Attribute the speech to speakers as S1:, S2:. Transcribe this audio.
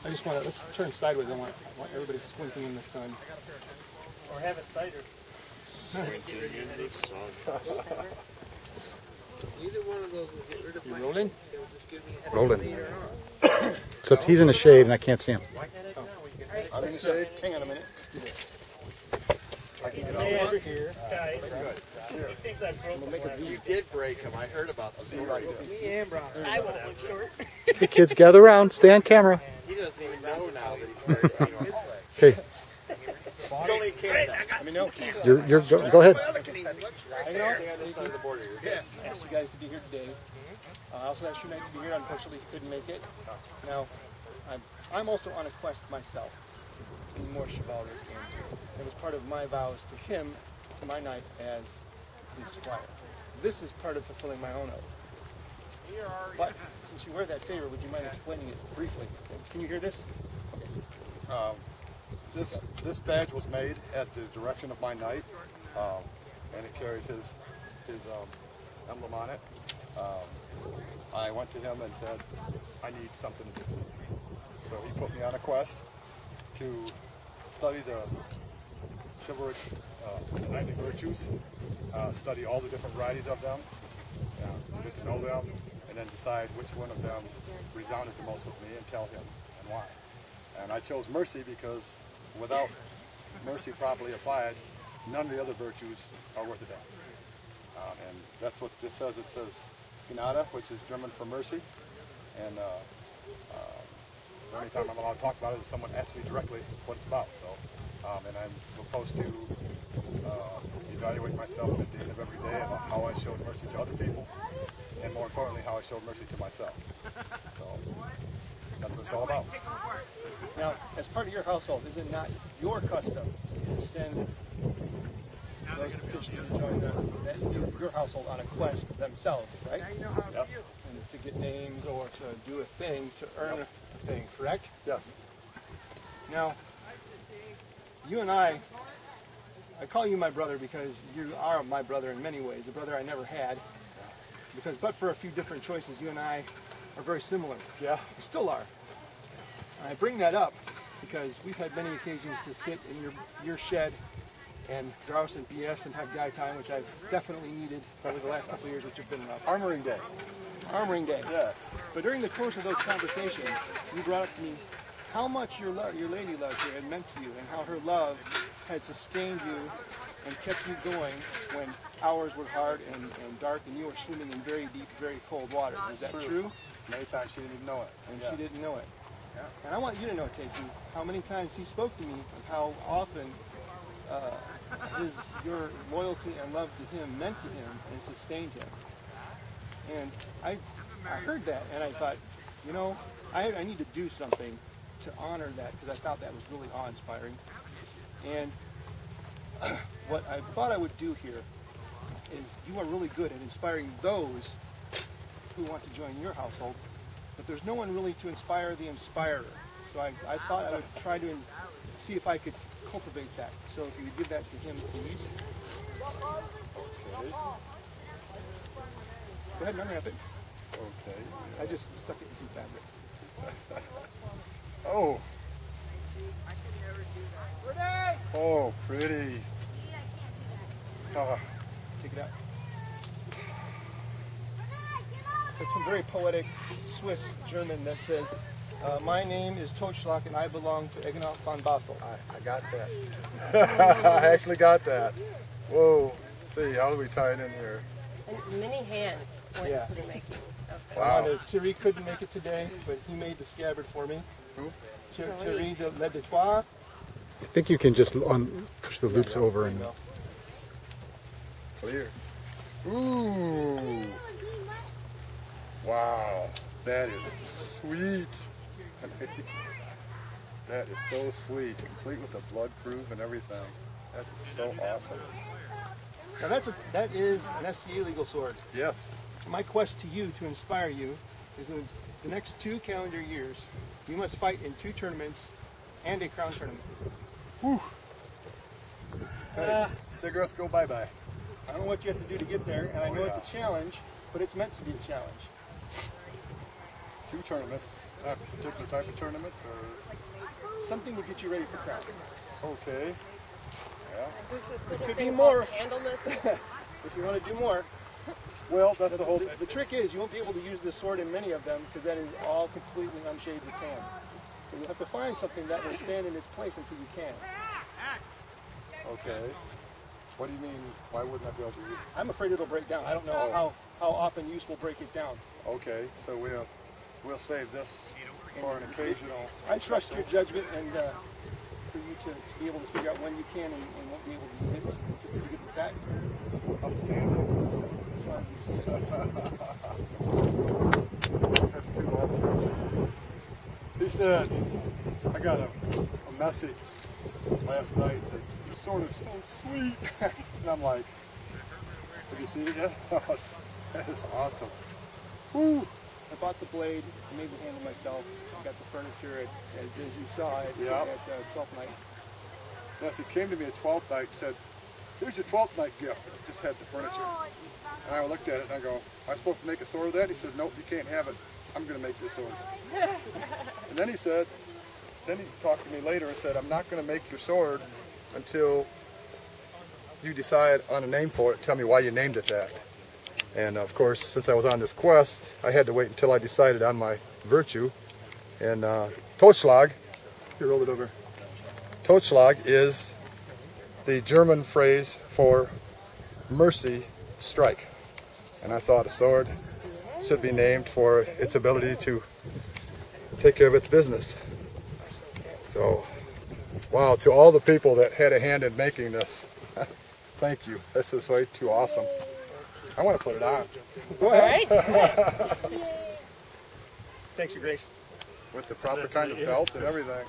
S1: I just want to, let's turn sideways. I want everybody squinting in the sun.
S2: Or have a cider.
S3: Squinting in the sun.
S4: Either one of those will get rid of
S1: You
S4: my
S1: rolling?
S4: They'll just give me a
S5: Rolling. Except he's in the shade and I can't see him.
S1: I'm in the shade. Hang on a minute. Let's do this. I can get all over here.
S2: Guys,
S1: Here.
S2: he thinks I broke
S1: We'll make a V.
S3: You did break him. I heard about the
S1: Like this.
S4: Me and Brown. I won't look short.
S5: Okay, kids, gather around. Stay on camera.
S3: He doesn't even know now that he's breaking him.
S5: Okay,
S3: It's only Canada.
S1: Let me know.
S5: go ahead.
S1: I asked you guys to be here today. I also asked you Knight to be here. Unfortunately, he couldn't make it. Now, I'm also on a quest myself in more chivalry, and it was part of my vows to him, to my knight, as his squire. This is part of fulfilling my own oath. But since you wear that favor, would you mind explaining it briefly? Can you hear this?
S6: This badge was made at the direction of my knight, and it carries his emblem on it. I went to him and said, I need something to do. So he put me on a quest to study the chivalric, the knightly virtues, study all the different varieties of them, get to know them, and then decide which one of them resounded the most with me and tell him and why. And I chose mercy because without mercy properly applied, none of the other virtues are worth a damn. And that's what this says. It says Gnade, which is German for mercy. And the only time I'm allowed to talk about it is if someone asks me directly what it's about. So, and I'm supposed to evaluate myself at the end of every day about how I showed mercy to other people, and more importantly, how I showed mercy to myself. So that's what it's all about.
S1: Now, as part of your household, is it not your custom to send those petitioners to join your household on a quest themselves, right?
S6: Yes.
S1: And to get names or to do a thing, to earn a thing, correct?
S6: Yes.
S1: Now, you and I call you my brother because you are my brother in many ways, a brother I never had. Because, but for a few different choices, you and I are very similar.
S6: Yeah.
S1: We still are. And I bring that up because we've had many occasions to sit in your shed and grouse and BS and have guy time, which I've definitely needed over the last couple of years, which have been rough.
S6: Armoring day.
S1: Armoring day.
S6: Yes.
S1: But during the course of those conversations, you brought up to me how much your lady love here had meant to you, and how her love had sustained you and kept you going when hours were hard and dark, and you were swimming in very deep, very cold water. Is that true?
S6: Many times she didn't even know it.
S1: And she didn't know it. Yeah. And I want you to know, Casey, how many times he spoke to me of how often your loyalty and love to him meant to him and sustained him. And I heard that, and I thought, you know, I need to do something to honor that, because I thought that was really awe-inspiring. And what I thought I would do here is, you are really good at inspiring those who want to join your household, but there's no one really to inspire the inspirer. So I thought I would try to see if I could cultivate that. So if you would give that to him, please.
S6: Okay.
S1: Go ahead and unwrap it.
S6: Okay.
S1: I just stuck it in some fabric.
S6: Oh. Oh, pretty.
S1: Take it out. It's some very poetic Swiss German that says, my name is Todtschlag and I belong to Eginolf von Basel.
S6: I got that. I actually got that. Whoa. See, how do we tie it in here?
S7: And many hands went to the making of that.
S6: Wow.
S1: Thierry couldn't make it today, but he made the scabbard for me.
S6: Who?
S1: Thierry de Le Detroit.
S5: I think you can just push the loops over and...
S6: Clear. Ooh. Wow. That is sweet. That is so sweet. Complete with the blood groove and everything. That's so awesome.
S1: Now that is an SCA legal sword.
S6: Yes.
S1: My quest to you, to inspire you, is in the next 2 calendar years, you must fight in 2 tournaments and a crown tournament.
S6: Whew. Hey, cigarettes go bye-bye.
S1: I don't know what you have to do to get there, and I know it's a challenge, but it's meant to be a challenge.
S6: 2 tournaments at particular type of tournaments, or
S1: Something to get you ready for crown.
S6: okay? Yeah.
S7: There's this little
S1: could
S7: thing
S1: be
S7: called
S1: more.
S7: Candlemas.
S1: If you want to do more,
S6: Well, that's the whole.
S1: the trick is you won't be able to use this sword in many of them because that is all completely unshaved with tan. So you'll have to find something that will stand in its place until you can.
S6: Okay. What do you mean? Why wouldn't I be able to use?
S1: I'm afraid it'll break down. I don't know how often use will break it down.
S6: Okay, so we'll save this for an occasional.
S1: I trust your judgment and for you to be able to figure out when you can and won't be able to use it. You're pretty good at that.
S6: Outstanding. That's too awesome. He said, I got a message last night that said, your sword is so sweet. And I'm like, have you seen it yet? That is awesome. Woo!
S1: I bought the blade, I made the handle myself, I got the furniture as you saw at 12th night.
S6: Yes, he came to me at 12th night and said, here's your 12th night gift. I just had the furniture. And I looked at it and I go, am I supposed to make a sword of that? He said, nope, you can't have it. I'm going to make this sword. And then he talked to me later and said, I'm not going to make your sword until you decide on a name for it. Tell me why you named it that. And of course, since I was on this quest, I had to wait until I decided on my virtue. And Todtschlag,
S1: You roll it over.
S6: Todtschlag is the German phrase for mercy strike. And I thought a sword should be named for its ability to take care of its business. So, wow, to all the people that had a hand in making this, thank you. This is way too awesome. I want to put it on.
S1: Go ahead.
S7: All right.
S1: Thanks, Your Grace.
S6: With the proper kind of belt and everything.